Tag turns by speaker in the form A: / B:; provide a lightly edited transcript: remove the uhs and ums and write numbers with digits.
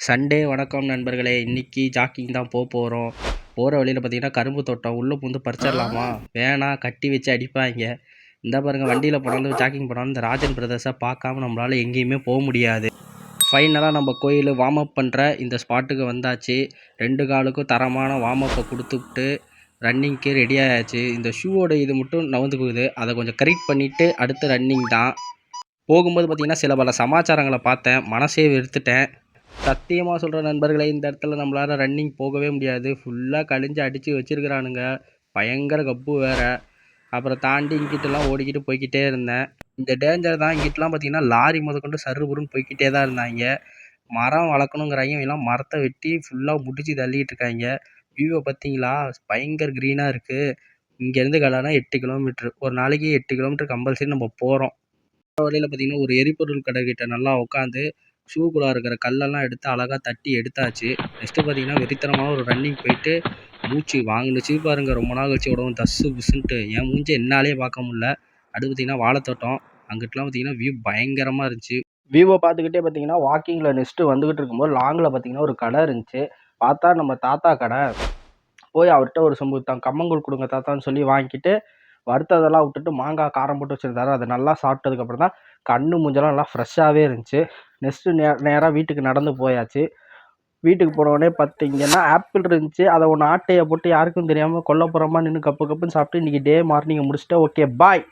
A: Sunday வணக்கம் நண்பர்களே. இன்னைக்கு ஜாக்கிங் தான் போகிறோம். போகிற வழியில் பார்த்தீங்கன்னா கரும்பு தோட்டம். உள்ளே பூந்து பறிச்சிடலாமா? வேணாம், கட்டி வச்சு அடிப்பாங்க. இந்த பாருங்க, வண்டியில் போனாலும் ஜாக்கிங் போனாலும் இந்த ராஜன் பிரதர்ஸை பார்க்காம நம்மளால் எங்கேயுமே போக முடியாது. ஃபைனலாக நம்ம கோயில் வார்ம் அப் பண்ணுற இந்த ஸ்பாட்டுக்கு வந்தாச்சு. 2 காலுக்கும் தரமான வார்ம் அப்பை கொடுத்துட்டு ரன்னிங்க்கு ரெடி ஆயாச்சு. இந்த ஷூவோட இது மட்டும் நவுந்து போகுது, அதை கொஞ்சம் கரெக்ட் பண்ணிவிட்டு அடுத்து ரன்னிங் தான். போகும்போது பார்த்தீங்கன்னா சில பல சமாச்சாரங்களை பார்த்தேன், மனசே வெறுத்துட்டேன். சத்தியமாக சொல்கிற நண்பர்களே, இந்த இடத்துல நம்மளால் ரன்னிங் போகவே முடியாது. ஃபுல்லாக கழிஞ்சு அடித்து வச்சுருக்கிறானுங்க. பயங்கர கப்பு வேறு. அப்புறம் தாண்டி இங்கிட்டலாம் ஓடிக்கிட்டு போய்கிட்டே இருந்தேன். இந்த டேஞ்சர் தான். இங்கிட்டலாம் பார்த்தீங்கன்னா லாரி முதற்கொண்டு சர்ருபுருன்னு போய்கிட்டே தான் இருந்தாங்க. மரம் வளர்க்கணுங்கிறாங்க, எல்லாம் மரத்தை வெட்டி ஃபுல்லாக முடிச்சு தள்ளிக்கிட்டு இருக்காங்க. வியூவை பார்த்தீங்களா? பயங்கர க்ரீனாக இருக்குது. இங்கேருந்து கலானா 8 கிலோமீட்ரு. ஒரு நாளைக்கு 8 கிலோமீட்டர் கம்பல்சரி நம்ம போகிறோம். வழியில் பார்த்தீங்கன்னா ஒரு எரிபொருள் கடைக்கிட்ட நல்லா உட்காந்து ஷூக்குள்ளே இருக்கிற கல்லெல்லாம் எடுத்து அழகாக தட்டி எடுத்தாச்சு. நெக்ஸ்ட்டு பார்த்தீங்கன்னா வெறித்தனமான ஒரு ரன்னிங் போயிட்டு மூச்சு வாங்கினுச்சு பாருங்க. ரொம்ப நாள் கழிச்சு உடம்பு தஸ்ஸு புஸ்ஸுன்ட்டு என் மூஞ்சி என்னாலே பார்க்க முடியல. அடுத்து பார்த்தீங்கன்னா வாழைத்தோட்டம். அங்கிட்டலாம் பார்த்தீங்கன்னா வியூ பயங்கரமாக இருந்துச்சு. வியூவை பார்த்துக்கிட்டே பார்த்தீங்கன்னா வாக்கிங்கில் நெக்ஸ்ட்டு வந்துக்கிட்டு இருக்கும்போது லாங்கில் பார்த்தீங்கன்னா ஒரு கடை இருந்துச்சு. பார்த்தா நம்ம தாத்தா கடை. போய் அவர்கிட்ட ஒரு சொம்பு கம்மங்கூழ் கொடுங்க தாத்தான்னு சொல்லி வாங்கிட்டு வறுத்ததெல்லாம் விட்டுட்டு மாங்காய் காரம் போட்டு வச்சுருந்தாரு. அதை நல்லா சாப்பிட்டதுக்கப்புறம் தான் கண்ணு மூஞ்செல்லாம் நல்லா ஃப்ரெஷ்ஷாகவே இருந்துச்சு. நெக்ஸ்ட்டு நேராக வீட்டுக்கு நடந்து போயாச்சு. வீட்டுக்கு போனோடனே பார்த்தீங்கன்னா ஆப்பிள் இருந்துச்சு. அதை ஒன்று ஆட்டையை போட்டு யாருக்கும் தெரியாமல் கொல்லப்புறமா நின்று கப்பு கப்புன்னு சாப்பிட்டு இன்றைக்கி டே மார்னிங்கை முடிச்சுட்டு ஓகே பாய்.